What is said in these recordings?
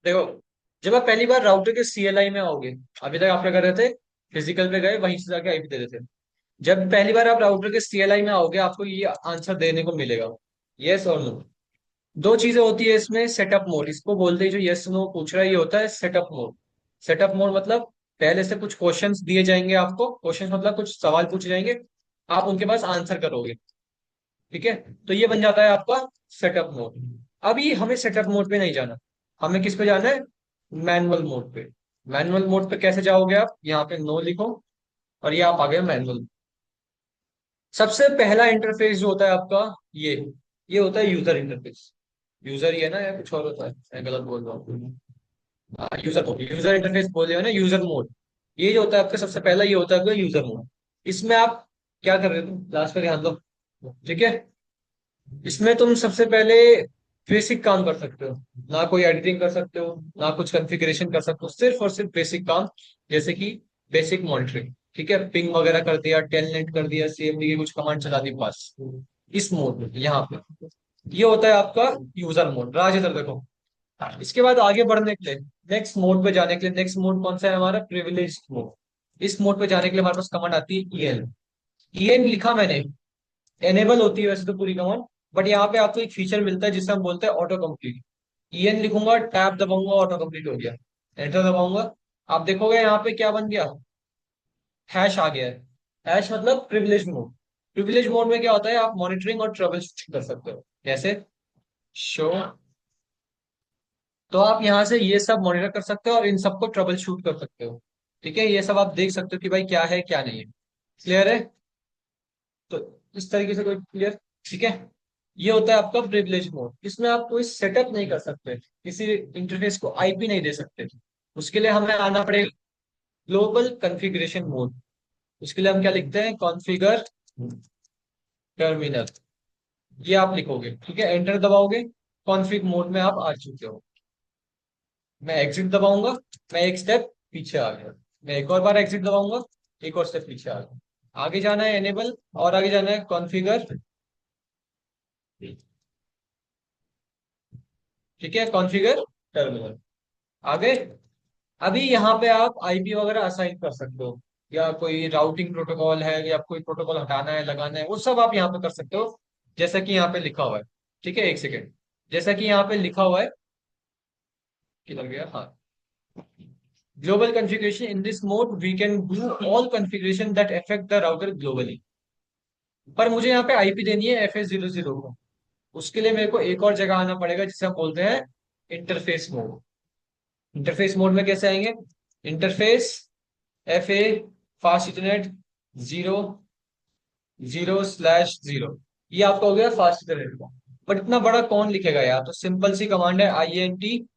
देखो, जब आप पहली बार राउटर के सीएलआई में आओगे, अभी तक आप क्या कर रहे थे, फिजिकल पे गए वहीं से जाके आईपी दे रहे थे। जब पहली बार आप राउटर के सीएलआई में आओगे आपको ये आंसर देने को मिलेगा, यस और नो। दो चीजें होती है इसमें, सेटअप मोड इसको बोलते हैं, जो यस नो पूछ रहा है ये होता है सेटअप मोड। सेटअप मोड मतलब पहले से कुछ क्वेश्चंस दिए जाएंगे आपको, क्वेश्चंस मतलब कुछ सवाल पूछे जाएंगे, आप उनके पास आंसर करोगे। ठीक है, तो ये बन जाता है आपका सेटअप मोड। अभी हमें सेटअप मोड पे नहीं जाना, हमें किस पे जाना है, मैनुअल मोड पे। मैनुअल मोड पे कैसे जाओगे आप, यहाँ पे नो लिखो और ये आप आ गए मैनुअल। सबसे पहला इंटरफेस जो होता है आपका, ये होता है यूजर इंटरफेस। यूजर ही है ना या कुछ और होता है, मैं गलत बोल रहा हूँ। हाँ, यूजर मोड, यूजर इंटरफेस बोले हो ना, यूजर मोड। ये जो होता है आपका सबसे पहला, ये होता है आपका यूजर मोड। इसमें आप क्या कर रहे हो, लास्ट पे ध्यान दो। ठीक है, इसमें तुम सबसे पहले बेसिक काम कर सकते हो, ना कोई एडिटिंग कर सकते हो, ना कुछ कॉन्फ़िगरेशन कर सकते हो, सिर्फ और सिर्फ बेसिक काम। जैसे कि बेसिक मॉनिटरिंग, ठीक है, पिंग वगैरह कर दिया, टेलनेट कर दिया, सीएमडी की कुछ कमांड चला दी, बस। इस मोड में यहाँ पे ये होता है आपका यूजर मोड। राज इधर देखो। इसके बाद आगे बढ़ने के लिए, नेक्स्ट मोड पे जाने के लिए, नेक्स्ट मोड कौन सा है हमारा, प्रिविलेज मोड। इस मोड पे जाने के लिए हमारे पास कमांड आती है ईएन। ईएन लिखा मैंने, एनेबल होती है वैसे तो पूरी कमांड, बट यहाँ पे आपको एक फीचर मिलता है जिसे हम बोलते हैं ऑटो कंप्लीट। ईएन लिखूंगा, टैब दबाऊंगा, ऑटो कंप्लीट हो गया। एंटर दबाऊंगा, आप देखोगे यहाँ पे क्या बन गया, हैश आ गया है। हैश मतलब प्रिविलेज मोड। प्रिविलेज मोड में क्या होता है, आप मॉनिटरिंग और ट्रबल शूटिंग कर सकते हो। कैसे, शो, तो आप यहाँ से ये सब मॉनिटर कर सकते हो और इन सबको ट्रबल शूट कर सकते हो। ठीक है, ये सब आप देख सकते हो कि भाई क्या है क्या नहीं है। क्लियर है, तो इस तरीके से कोई क्लियर। ठीक है, ये होता है आपका प्रिविलेज मोड। इसमें आप कोई सेटअप नहीं कर सकते, किसी इंटरफेस को आईपी नहीं दे सकते। उसके लिए हमें आना पड़ेगा ग्लोबल कॉन्फ़िगरेशन मोड। उसके लिए हम क्या लिखते हैं, कॉन्फ़िगर टर्मिनल, ये आप लिखोगे। ठीक है, एंटर दबाओगे, कॉन्फ़िग मोड में आप आ चुके हो। मैं एग्जिट दबाऊंगा, मैं एक स्टेप पीछे आ गया। मैं एक और बार एग्जिट दबाऊंगा, एक और स्टेप पीछे आ गया। आगे जाना है एनेबल, और आगे जाना है कॉन्फ़िगर। ठीक है, कॉन्फ़िगर टर्मिनल, आगे। अभी यहाँ पे आप आईपी वगैरह असाइन कर सकते हो, या कोई राउटिंग प्रोटोकॉल है या कोई प्रोटोकॉल हटाना है लगाना है, वो सब आप यहाँ पे कर सकते हो, जैसा कि यहाँ पे लिखा हुआ है। ठीक है, एक सेकेंड, जैसा कि यहाँ पे लिखा हुआ है, किधर गया, हाँ, global configuration in this mode we can do all configuration that affect the router globally. पर मुझे यहाँ पे आईपी देनी है FA00 को। उसके लिए मेरे को एक और जगह आना पड़ेगा जिसे हम बोलते हैं इंटरफेस मोड। इंटरफेस मोड में कैसे आएंगे, इंटरफेस FA फास्ट इंटरनेट 0 0/0, ये आपका हो गया फास्ट इंटरनेट का। बट इतना बड़ा कौन लिखेगा यार, तो सिंपल सी कमांड है INT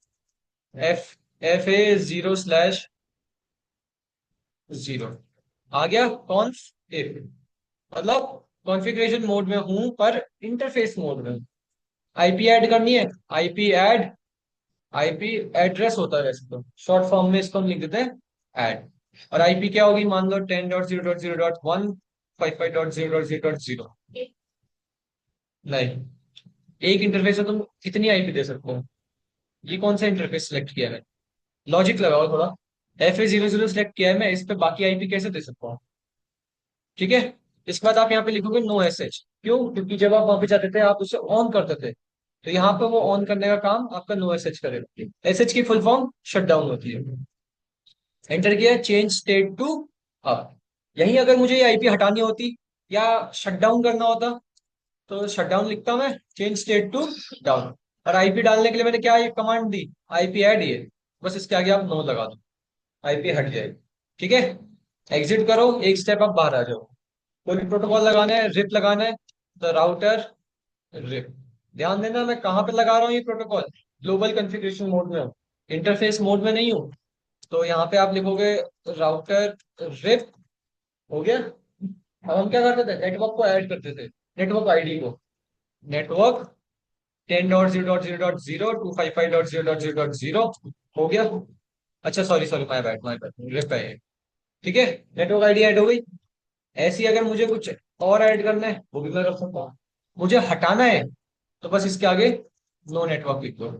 FA0/0। आ गया कौन, इफ, मतलब कॉन्फ़िगरेशन मोड में हूं पर इंटरफेस मोड में हूं। आईपी ऐड करनी है, आईपी ऐड, आईपी एड्रेस होता है वैसे तो, शॉर्ट फॉर्म में इसको हम लिख देते हैं ऐड। और आईपी क्या होगी, मान लो 10.0.0.155.0.0.0। नहीं, एक इंटरफेस में तुम कितनी आईपी दे सकते हो, ये कौन सा इंटरफेस सिलेक्ट किया है, लॉजिक लगाओ थोड़ा। FA00 सिलेक्ट किया है, मैं इस पे बाकी आईपी कैसे दे सकता हूँ। ठीक है, इसके बाद आप यहाँ पे लिखोगे नो एसएच। क्यों, क्योंकि जब आप वहां पे जाते थे आप उसे ऑन करते थे, तो यहाँ पे वो ऑन करने का काम आपका नो एसएच करेगा। एसएच की फुल फॉर्म शट डाउन होती है। एंटर किया, चेंज स्टेट टू अप। यही अगर मुझे ये आईपी हटानी होती या शट डाउन करना होता, तो शट डाउन लिखता मैं, चेंज स्टेट टू डाउन। और आईपी डालने के लिए मैंने क्या ये कमांड दी, आईपी ऐड, ये बस इसके आगे आप नो लगा दो, आईपी हट जाएगी। ठीक है, एग्जिट करो, एक स्टेप आप बाहर आ जाओ। कोई भी प्रोटोकॉल लगाना है, रिप लगाना है, तो राउटर रिप। ध्यान देना मैं कहाँ पे लगा रहा हूँ ये प्रोटोकॉल, ग्लोबल कॉन्फ़िगरेशन मोड में हूँ, इंटरफेस मोड में नहीं हूँ। तो यहाँ पे आप लिखोगे राउटर रिप, हो गया। अब हम क्या करते थे, नेटवर्क को ऐड करते थे, नेटवर्क आईडी को, नेटवर्क 10.0.0.0 255.0.0.0 हो गया। अच्छा sorry sorry, my bad RIP है ये। ठीक है, नेटवर्क आईडी ऐड हो गई। ऐसी अगर मुझे कुछ और ऐड करना है वो भी मैं कर सकता हूँ। मुझे हटाना है तो बस इसके आगे नो नेटवर्क लिख दो।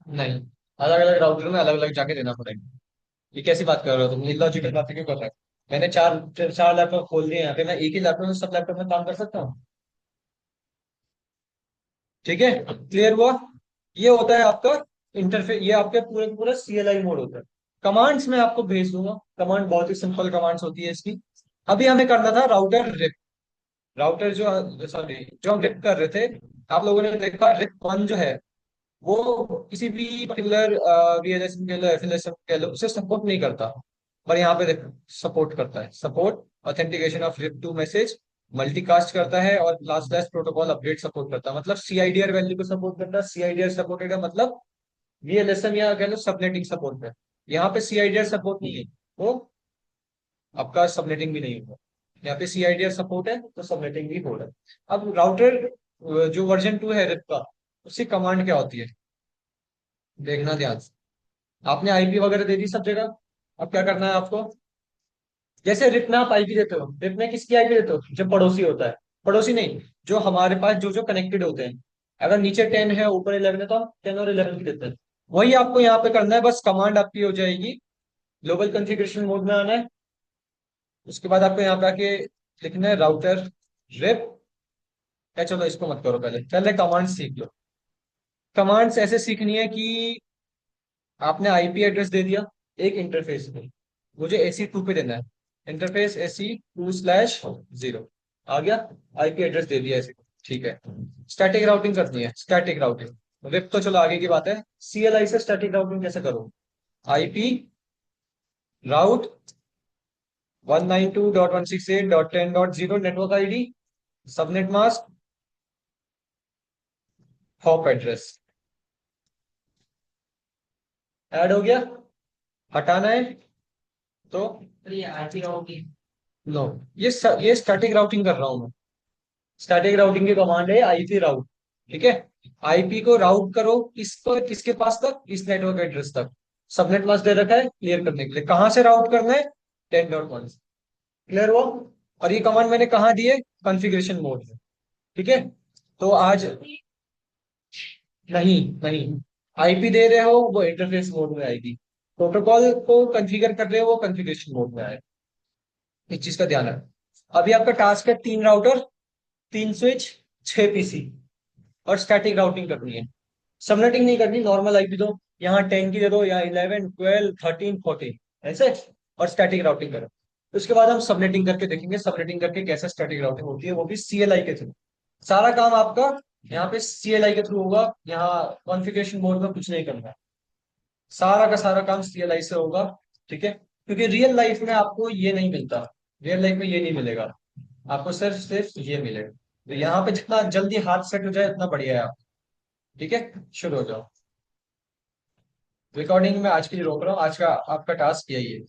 नहीं, अलग अलग राउटर में अलग अलग जाके देना पड़ेगा। ये कैसी बात कर रहे हो तुम, इलॉजिकल बातें क्यों कर रहे हो? मैंने चार चार लैपटॉप खोल दिए यहाँ पे, मैं एक ही लैपटॉप में सब लैपटॉप में काम कर सकता हूँ? ठीक है, क्लियर हुआ? ये होता है आपका इंटरफेस, ये आपके पूरे पूरा सीएलआई मोड होता है। कमांड्स मैं आपको भेज दूंगा, कमांड बहुत ही सिंपल कमांड्स होती है इसकी। अभी हमें करना था राउटर रिप। राउटर जो, सॉरी, जो हम रिप कर रहे थे, आप लोगों ने देखा रिप वन जो है, वो किसी भी पर्टिकुलर वीएलएसएम कह लो, एफएलएसएम कह लो, उसे सपोर्ट नहीं करता। पर यहाँ पे देखो सपोर्ट करता है। Support authentication of RIP two message, multicast करता है, और class slash protocol update support करता है। मतलब सीआईडीआर वैल्यू को सपोर्ट करता है। सीआईडीआर सपोर्टेड है मतलब वीएलएसएम या कह लो सबनेटिंग सपोर्ट है। यहाँ पे सीआईडीआर सपोर्ट नहीं है, वो आपका सबनेटिंग भी नहीं होगा। यहाँ पे सीआईडीआर सपोर्ट है तो सबनेटिंग भी हो रहा है। अब राउटर जो वर्जन 2 है रिप का, उसकी कमांड क्या होती है, देखना ध्यान से। आपने आईपी वगैरह दे दी सब जगह। अब क्या करना है आपको, जैसे रिप में आप आईपी देते हो, रिप में किसकी आईपी देते हो, जो पड़ोसी होता है। पड़ोसी नहीं, जो हमारे पास जो जो कनेक्टेड होते हैं। अगर नीचे 10 है ऊपर 11 है तो हम 10 और 11 की देते हैं। वही आपको यहाँ पे करना है, बस कमांड आपकी हो जाएगी। ग्लोबल कॉन्फ़िगरेशन मोड में आना है। उसके बाद आपको यहाँ पे आके लिखना है राउटर रिप। या चलो इसको मत करो, पहले पहले कमांड सीख लो। कमांड्स ऐसे सीखनी है कि आपने आईपी एड्रेस दे दिया एक इंटरफेस पे, मुझे एसी टू पे देना है। Interface AC two slash zero, आ गया। आईपी एड्रेस दे दिया ऐसे, ठीक है। स्टैटिक राउटिंग करनी है, स्टैटिक राउटिंग। वेब तो चलो आगे की बात है, सीएलआई से स्टैटिक राउटिंग कैसे करो। IP route 192.168.10.0 network ID, subnet mask, hop address. Add हो गया, हटाना है तो ये आईपी राउटिंग। नो, ये स्टैटिक राउटिंग कर रहा हूं मैं। स्टैटिक राउटिंग की कमांड है आईपी राउट। ठीक है, आईपी को राउट करो किसको, किसके पास तक, इस नेटवर्क एड्रेस तक। सबनेट मास्क दे रखा है क्लियर करने के लिए, कहां से राउट करना है, 10.1। क्लियर हुआ? और ये कमांड मैंने कहा दी है, कॉन्फ़िगरेशन मोड में। ठीक है, तो आज नहीं नहीं, आईपी दे रहे हो वो इंटरफेस मोड में आएगी, प्रोटोकॉल को कॉन्फ़िगर कर रहे हो वो कॉन्फ़िगरेशन मोड में आएगा। इस चीज का ध्यान रखना। अभी आपका टास्क है 3 राउटर, 3 स्विच, 6 पीसी, और स्टैटिक राउटिंग करनी है। सबनेटिंग नहीं करनी, नॉर्मल आईपी दो, यहाँ 10 की दे दो, यहाँ 11, 12, 13, 14 ऐसे, और स्टैटिक राउटिंग करो। उसके बाद हम सबनेटिंग करके देखेंगे, सबनेटिंग करके कैसे स्टैटिक राउटिंग होती है, वो भी सीएलआई के थ्रू। सारा काम आपका यहाँ पे सीएलआई के थ्रू होगा। यहाँ कॉन्फ़िगरेशन मोड में कुछ नहीं करना है, सारा का सारा काम सीएलआई से होगा। ठीक है, क्योंकि रियल लाइफ में आपको ये नहीं मिलता, रियल लाइफ में ये नहीं मिलेगा आपको, सिर्फ सिर्फ ये मिलेगा। तो यहाँ पे जितना जल्दी हाथ सेट हो जाए उतना बढ़िया है आप। ठीक है, शुरू हो जाओ। रिकॉर्डिंग में आज के लिए रोक रहा हूँ, आज का आपका टास्क यही है।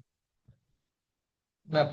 मैं